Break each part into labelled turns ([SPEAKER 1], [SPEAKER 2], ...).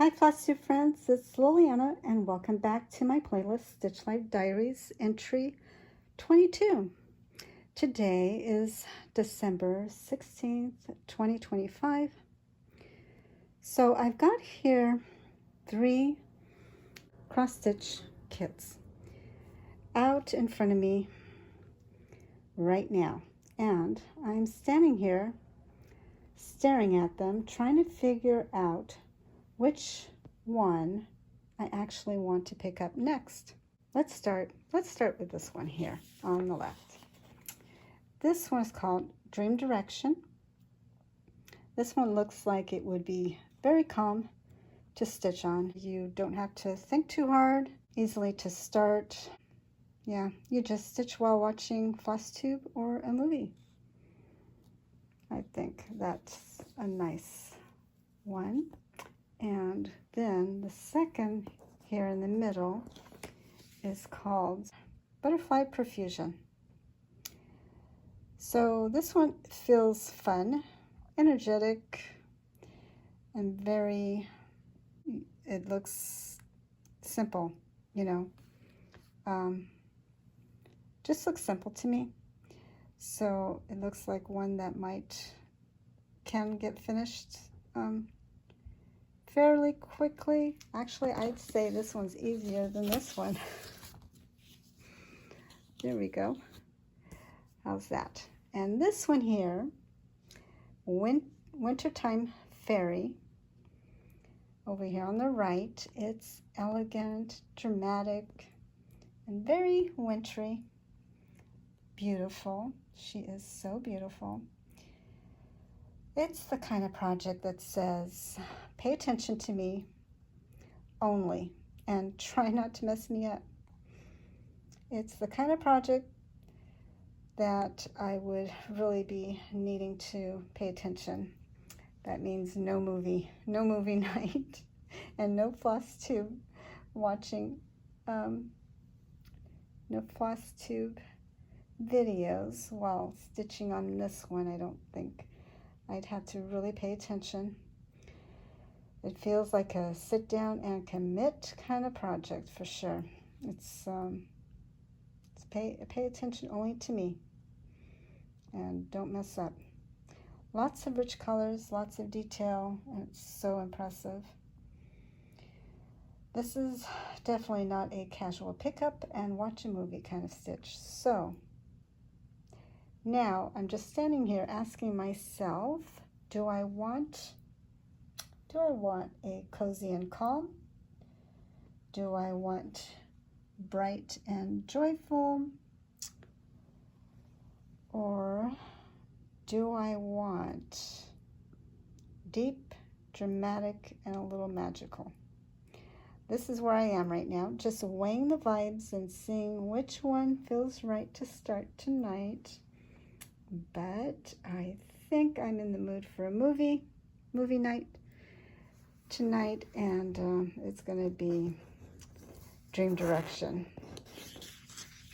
[SPEAKER 1] Hi Floss2 friends, it's Liliana and welcome back to my playlist Stitch Life Diaries entry 22. Today is December 16th, 2025. So I've got here 3 cross stitch kits out in front of me right now, and I'm standing here staring at them trying to figure out which one I actually want to pick up next. Let's start with this one here on the left. This one is called Dream Direction. This one looks like it would be very calm to stitch on. You don't have to think too hard, easily to start. Yeah, you just stitch while watching Flosstube or a movie. I think that's a nice one. And then the second here in the middle is called Butterfly Profusion. So this one feels fun, energetic, and very, it looks simple, you know, just looks simple to me. So it looks like one that can get finished fairly quickly. Actually, I'd say this one's easier than this one. There we go. How's that? And this one here, Wintertime Fairy, over here on the right, it's elegant, dramatic, and very wintry. Beautiful. She is so beautiful. It's the kind of project that says, pay attention to me only and try not to mess me up. It's the kind of project that I would really be needing to pay attention. That means no movie night, and no Flosstube watching, no Flosstube videos while stitching on this one. I don't think I'd have to really pay attention. It feels like a sit down and commit kind of project for sure. It's pay attention only to me and don't mess up. Lots of rich colors, lots of detail, and it's so impressive. This is definitely not a casual pickup and watch a movie kind of stitch. So now I'm just standing here asking myself, do I want a cozy and calm? Do I want bright and joyful? Or do I want deep, dramatic, and a little magical? This is where I am right now, just weighing the vibes and seeing which one feels right to start tonight. But I think I'm in the mood for a movie night tonight, and it's going to be Dream Direction.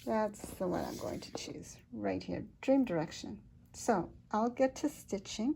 [SPEAKER 1] That's the one I'm going to choose right here, Dream Direction. So I'll get to stitching,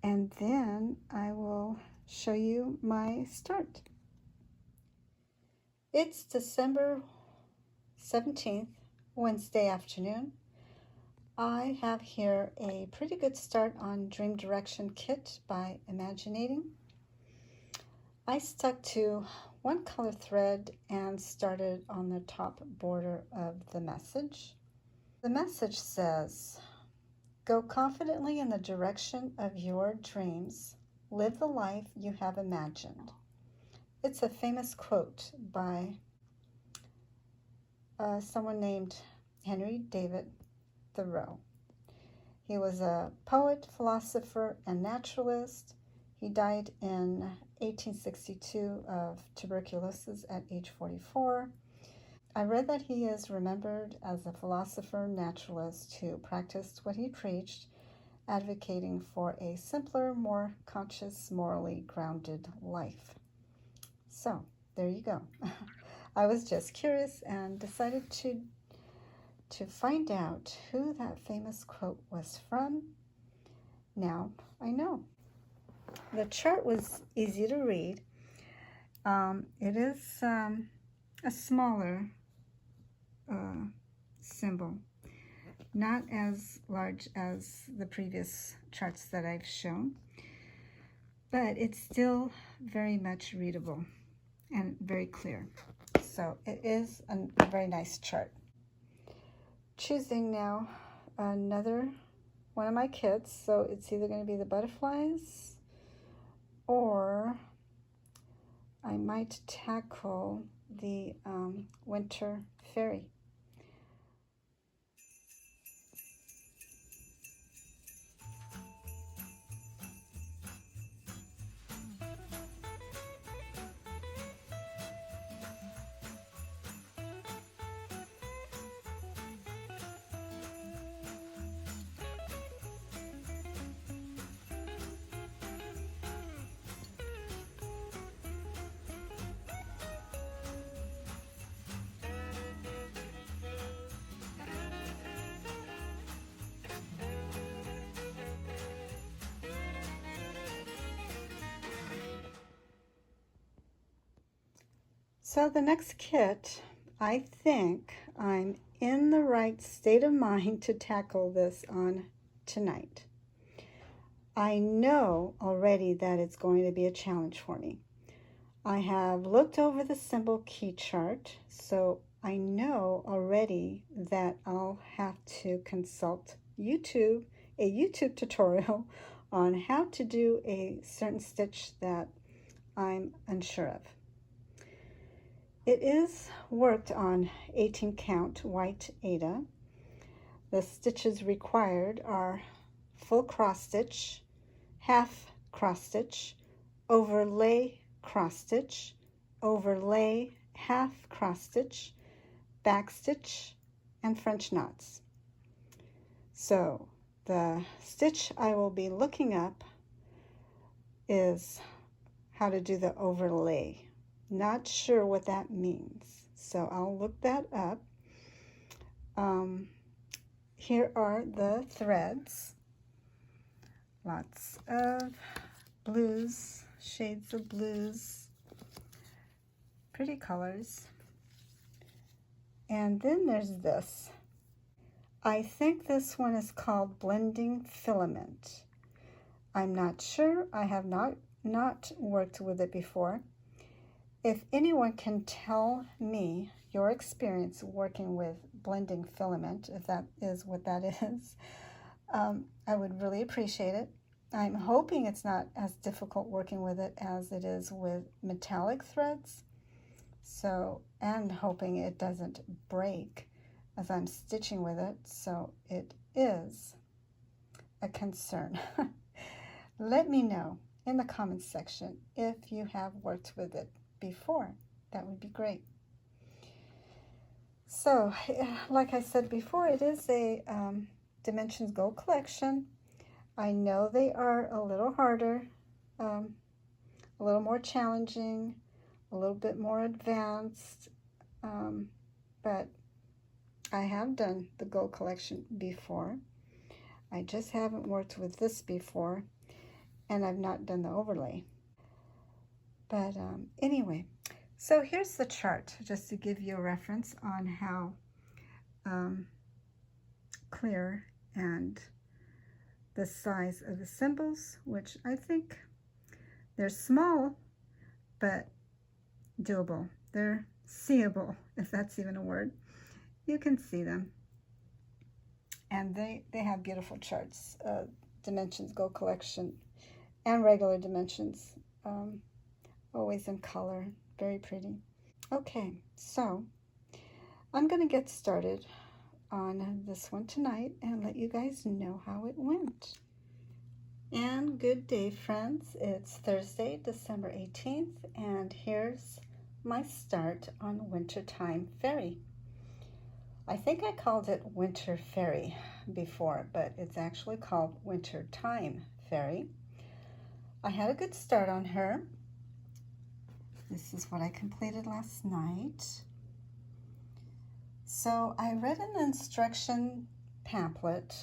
[SPEAKER 1] and then I will show you my start. It's December 17th, Wednesday afternoon. I have here a pretty good start on Dream Direction kit by Imaginating. I stuck to one color thread and started on the top border of the message. The message says, go confidently in the direction of your dreams. Live the life you have imagined. It's a famous quote by someone named Henry David Thoreau. He was a poet, philosopher, and naturalist. He died in 1862 of tuberculosis at age 44. I read that he is remembered as a philosopher naturalist who practiced what he preached, advocating for a simpler, more conscious, morally grounded life. So, there you go. I was just curious and decided to find out who that famous quote was from. Now I know. The chart was easy to read, It is a smaller symbol, not as large as the previous charts that I've shown, but it's still very much readable and very clear. So it is a very nice chart. Choosing now another one of my kits, so it's either going to be the butterflies or I might tackle the winter fairy. So the next kit, I think I'm in the right state of mind to tackle this on tonight. I know already that it's going to be a challenge for me. I have looked over the symbol key chart, so I know already that I'll have to consult a YouTube tutorial on how to do a certain stitch that I'm unsure of. It is worked on 18 count white Aida. The stitches required are full cross stitch, half cross stitch, overlay cross stitch, overlay half cross stitch, back stitch, and French knots. So the stitch I will be looking up is how to do the overlay. Not sure what that means, so I'll look that up. Here are the threads. Lots of blues, shades of blues, pretty colors. And then there's this. I think this one is called Blending Filament. I'm not sure. I have not worked with it before. If anyone can tell me your experience working with blending filament, if that is what that is, I would really appreciate it. I'm hoping it's not as difficult working with it as it is with metallic threads. So, and hoping it doesn't break as I'm stitching with it. So it is a concern. Let me know in the comments section if you have worked with it before. That would be great. So, like I said before, it is a Dimensions Gold collection. I know they are a little harder, a little more challenging, a little bit more advanced, but I have done the Gold collection before. I just haven't worked with this before, and I've not done the overlay. But anyway, so here's the chart, just to give you a reference on how clear and the size of the symbols, which I think they're small, but doable. They're seeable, if that's even a word. You can see them. And they have beautiful charts, Dimensions Gold collection and regular dimensions, always in color, very pretty. Okay, so I'm going to get started on this one tonight and let you guys know how it went. And good day, friends. It's Thursday, December 18th, and here's my start on Wintertime Fairy. I think I called it Winter Fairy before, but it's actually called Wintertime Fairy. I had a good start on her. This is what I completed last night. So I read in the instruction pamphlet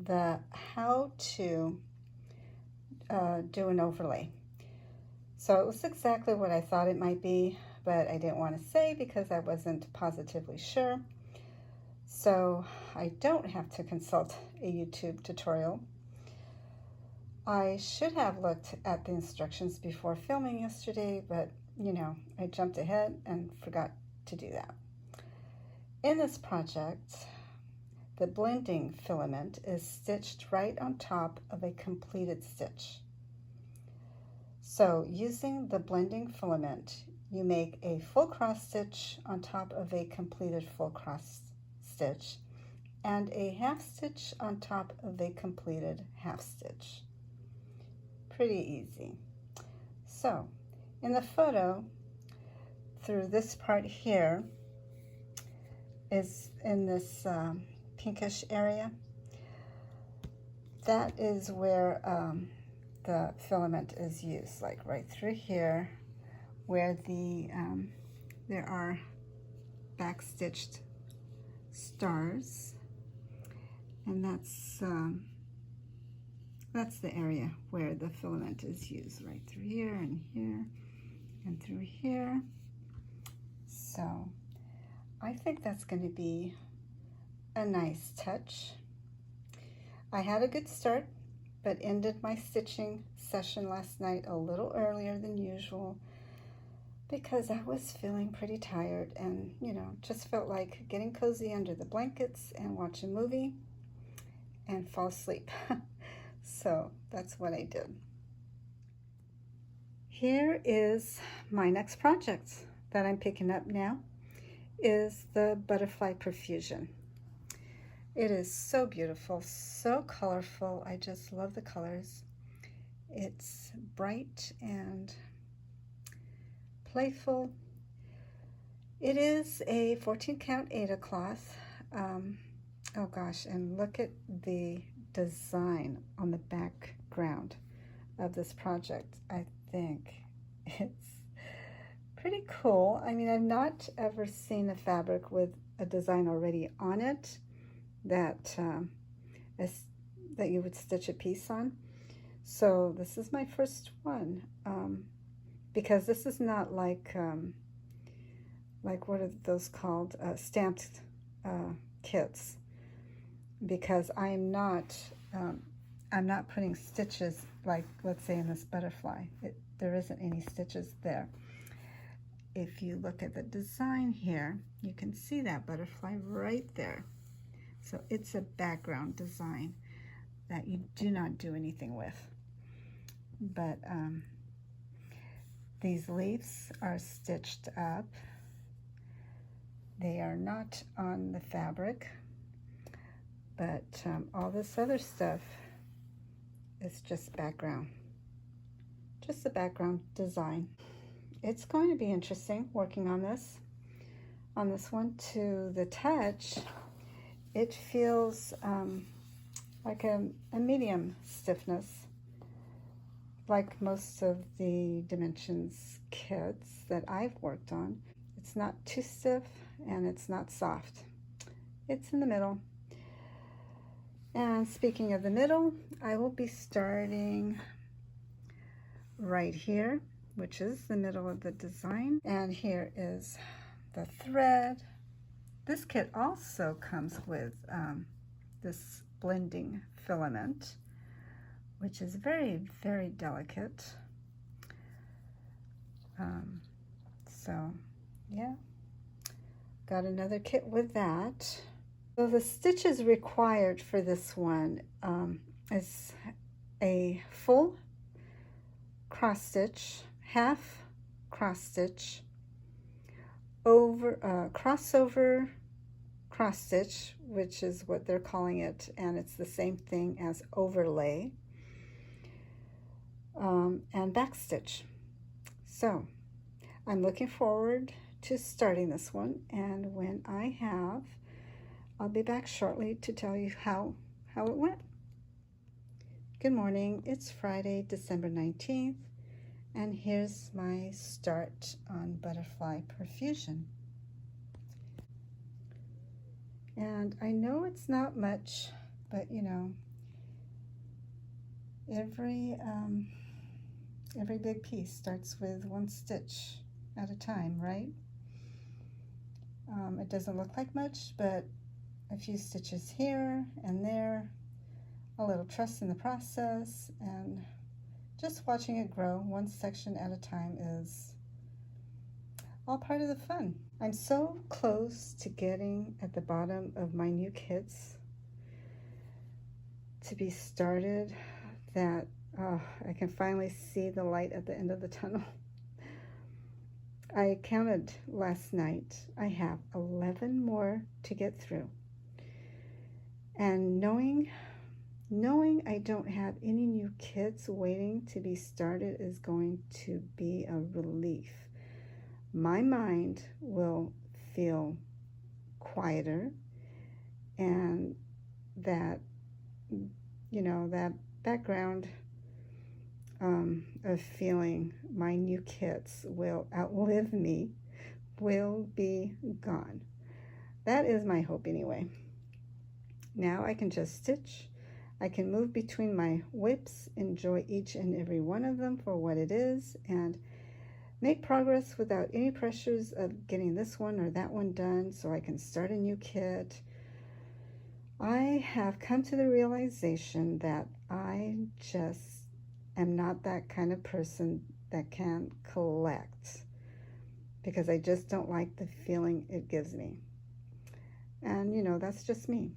[SPEAKER 1] the how to do an overlay. So it was exactly what I thought it might be, but I didn't want to say because I wasn't positively sure. So I don't have to consult a YouTube tutorial. I should have looked at the instructions before filming yesterday, but you know, I jumped ahead and forgot to do that. In this project, the blending filament is stitched right on top of a completed stitch. So using the blending filament, you make a full cross stitch on top of a completed full cross stitch and a half stitch on top of a completed half stitch. Pretty easy. So in the photo, through this part here is in this pinkish area. That is where the filament is used, like right through here, where the there are back-stitched stars, and that's the area where the filament is used, right through here and here and through here. So I think that's going to be a nice touch. I had a good start, but ended my stitching session last night a little earlier than usual because I was feeling pretty tired and, you know, just felt like getting cozy under the blankets and watch a movie and fall asleep. So that's what I did. Here is my next project that I'm picking up now, is the Butterfly Profusion. It is so beautiful, so colorful. I just love the colors. It's bright and playful. It is a 14 count Aida cloth. Oh gosh, and look at the design on the background of this project. I think it's pretty cool. I mean, I've not ever seen a fabric with a design already on it that that you would stitch a piece on. So this is my first one, because this is not like what are those called, stamped kits, because I'm not putting stitches like, let's say, in this butterfly. There isn't any stitches there. If you look at the design here, you can see that butterfly right there. So it's a background design that you do not do anything with. But these leaves are stitched up. They are not on the fabric, but all this other stuff is just background. Just a background design. It's going to be interesting working on this one. To the touch, it feels like a medium stiffness, like most of the Dimensions kits that I've worked on. It's not too stiff and it's not soft. It's in the middle. And speaking of the middle, I will be starting right here, which is the middle of the design. And here is the thread. This kit also comes with this blending filament, which is very, very delicate. So yeah, got another kit with that. So the stitches required for this one is a full cross stitch, half cross stitch, over crossover cross stitch, which is what they're calling it, and it's the same thing as overlay, and back stitch. So I'm looking forward to starting this one, and when I have, I'll be back shortly to tell you how it went. Good morning. It's Friday, December 19th, and here's my start on Butterfly Profusion. And I know it's not much, but you know, every Every big piece starts with one stitch at a time, right? It doesn't look like much, but a few stitches here and there, a little trust in the process, and just watching it grow one section at a time is all part of the fun. I'm so close to getting at the bottom of my new kits to be started that I can finally see the light at the end of the tunnel. I counted last night. I have 11 more to get through. And knowing I don't have any new kits waiting to be started is going to be a relief. My mind will feel quieter, and that, you know, that background of feeling my new kits will outlive me will be gone. That is my hope anyway. Now I can just stitch. I can move between my whips, enjoy each and every one of them for what it is, and make progress without any pressures of getting this one or that one done so I can start a new kit. I have come to the realization that I just am not that kind of person that can collect, because I just don't like the feeling it gives me. And you know, that's just me.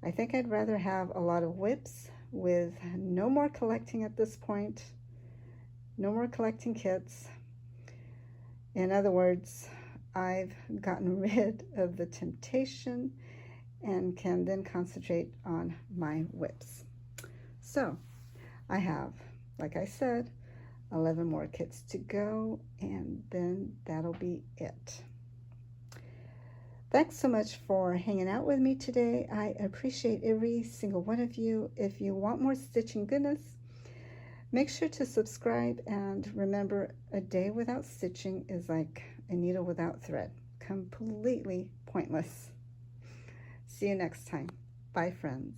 [SPEAKER 1] I think I'd rather have a lot of whips with no more collecting at this point, no more collecting kits. In other words, I've gotten rid of the temptation and can then concentrate on my whips. So I have, like I said, 11 more kits to go, and then that'll be it. Thanks so much for hanging out with me today. I appreciate every single one of you. If you want more stitching goodness, make sure to subscribe, and remember, a day without stitching is like a needle without thread. Completely pointless. See you next time. Bye, friends.